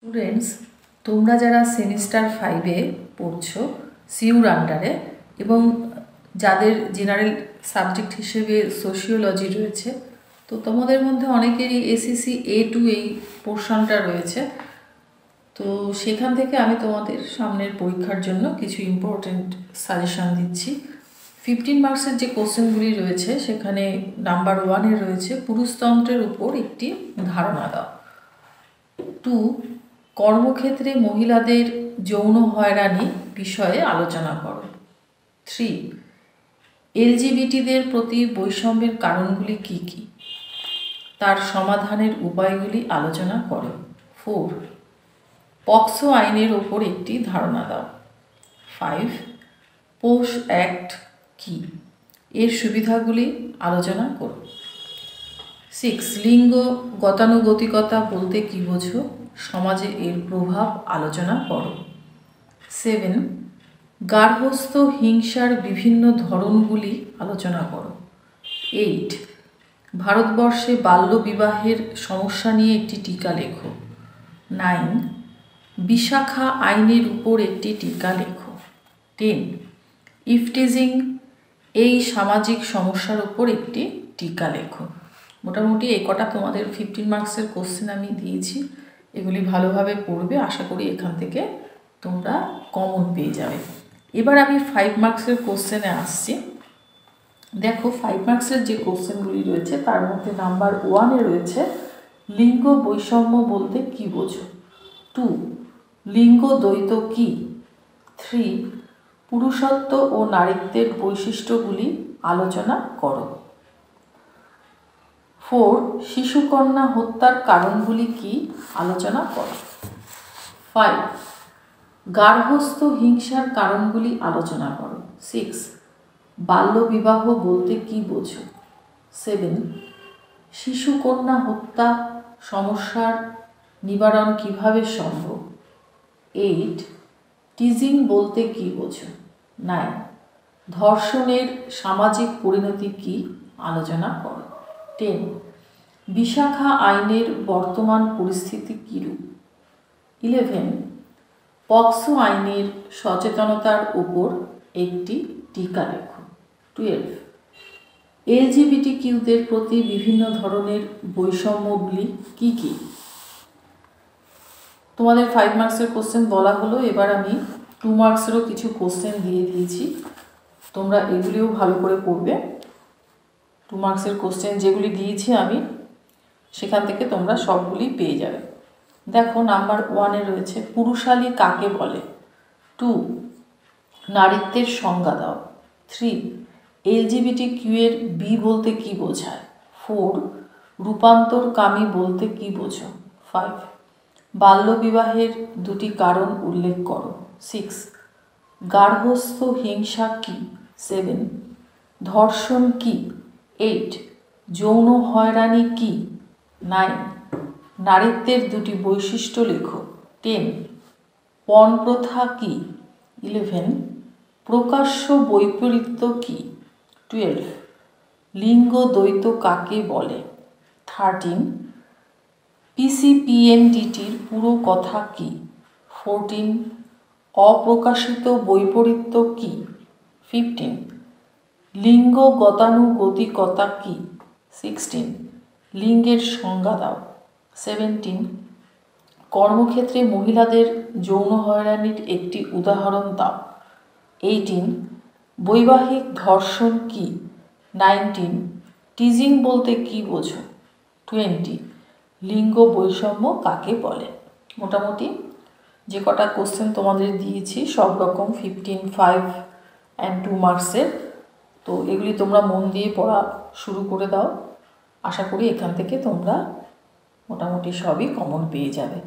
Students, তোমরা যারা semester 5-এ পড়ছো সিউর আন্ডারে এবং যাদের জেনারেল সাবজেক্ট হিসেবে সোশিওলজি রয়েছে, তো তোমাদের মধ্যে অনেকেরই এসএসসি A2 এই পোর্শনটা রয়েছে। তো সেখান থেকে আমি তোমাদের সামনের পরীক্ষার জন্য কিছু ইম্পর্টেন্ট সাজেশন দিচ্ছি। 15 মার্কসের যে কোশ্চেনগুলি রয়েছে সেখানে নাম্বার 1-এ রয়েছে পুরুষতন্ত্রের উপর একটি ধারণা দাও। 2, কর্মক্ষেত্রে মহিলাদের যৌন হয়রানি বিষয়ে আলোচনা করো। 3, এলজিবিটিদের প্রতি বৈষম্যের কারণগুলি কী কী, তার সমাধানের উপায়গুলি আলোচনা করো। 4, পক্সো আইনের ওপর একটি ধারণা দাও। 5, পোশ অ্যাক্ট কী, এর সুবিধাগুলি আলোচনা করো। 6, লিঙ্গ গতানুগতিকতা বলতে কী বোঝো, সমাজে এর প্রভাব আলোচনা করো। 7, গার্হস্থ্য হিংসার বিভিন্ন ধরনগুলি আলোচনা করো। 8, ভারতবর্ষে বাল্যবিবাহের সমস্যা নিয়ে একটি টীকা লেখো। 9, বিশাখা আইনের উপর একটি টীকা লেখো। 10, ইফটিজিং এই সামাজিক সমস্যার উপর একটি টীকা লেখো। মোটামুটি এই কটা তোমাদের 15 মার্কসের কোশ্চেন আমি দিয়েছি, এগুলি ভালোভাবে পড়বে, আশা করি এখান থেকে তোমরা কমন পেয়ে যাবে। এবার আমি 5 মার্কসের কোশ্চেনে আসছি। দেখো 5 মার্কসের যে কোশ্চেনগুলি রয়েছে তার মধ্যে নাম্বার 1-এ রয়েছে লিঙ্গ বৈষম্য বলতে কী বোঝো। 2, লিঙ্গ দ্বৈত কী। 3, পুরুষত্ব ও নারীত্বের বৈশিষ্ট্যগুলি আলোচনা করো। 4, শিশুকন্যা হত্যার কারণগুলি কী, আলোচনা করো। 5, গার্হস্থ্য হিংসার কারণগুলি আলোচনা করো। 6, বাল্যবিবাহ বলতে কী বোঝো। 7, শিশুকন্যা হত্যা সমস্যার নিবারণ কিভাবে সম্ভব। 8, টিজিং বলতে কী বোঝো। 9, ধর্ষণের সামাজিক পরিণতি কী, আলোচনা করো। 10, বিশাখা আইনের বর্তমান পরিস্থিতি কীরূপ। 11, পক্সো আইনের সচেতনতার উপর একটি টীকা লেখো। 12, এলজিবিটিকিউদের প্রতি বিভিন্ন ধরনের বৈষম্যগুলি কী কী। তোমাদের 5 মার্কসের কোশ্চেন বলা হলো, এবার আমি 2 মার্কসেরও কিছু কোশ্চেন দিয়ে দিয়েছি, তোমরা এগুলিও ভালো করে পড়বে। 2 মার্কসের কোশ্চেন যেগুলি দিয়েছি আমি সেখান থেকে তোমরা সবগুলি পেয়ে যাবে। দেখো নাম্বার 1-এ রয়েছে পুরুষালী কাকে বলে। 2, নারীত্বের সংজ্ঞা দাও। 3, এলজিবিটিকিউ এর বি বলতে কী বোঝায়। 4, রূপান্তরকামী বলতে কী বোঝো। 5, বাল্যবিবাহের দুটি কারণ উল্লেখ করো। 6, গার্হস্থ্য হিংসা কী। 7, ধর্ষণ কী। 8, যৌন হয়রানি কী। 9, নারীত্বের দুটি বৈশিষ্ট্য লেখো। 10, পণ প্রথা কী। 11, প্রকাশ্য বৈপরীত্য কী। 12, লিঙ্গ দ্বৈত কাকে বলে। 13, পিসিপিএনডিটির পুরো কথা কী। 14, অপ্রকাশিত বৈপরীত্য কী। 15, লিঙ্গ গতানুগতিকতা কী। 16, লিঙ্গের সংজ্ঞা দাও। 17, কর্মক্ষেত্রে মহিলাদের যৌন হয়রানির একটি উদাহরণ দাও। 18, বৈবাহিক ধর্ষণ কী। 19, টিজিং বলতে কী বোঝো। 20, লিঙ্গ বৈষম্য কাকে বলে। মোটামুটি যে কটা কোশ্চেন তোমাদের দিয়েছি সব রকম 15, 5 and 2 মার্কসের, তো এগুলি তোমরা মন দিয়ে পড়া শুরু করে দাও, আশা করি এখান থেকে তোমরা মোটামুটি সবই কমন পেয়ে যাবে।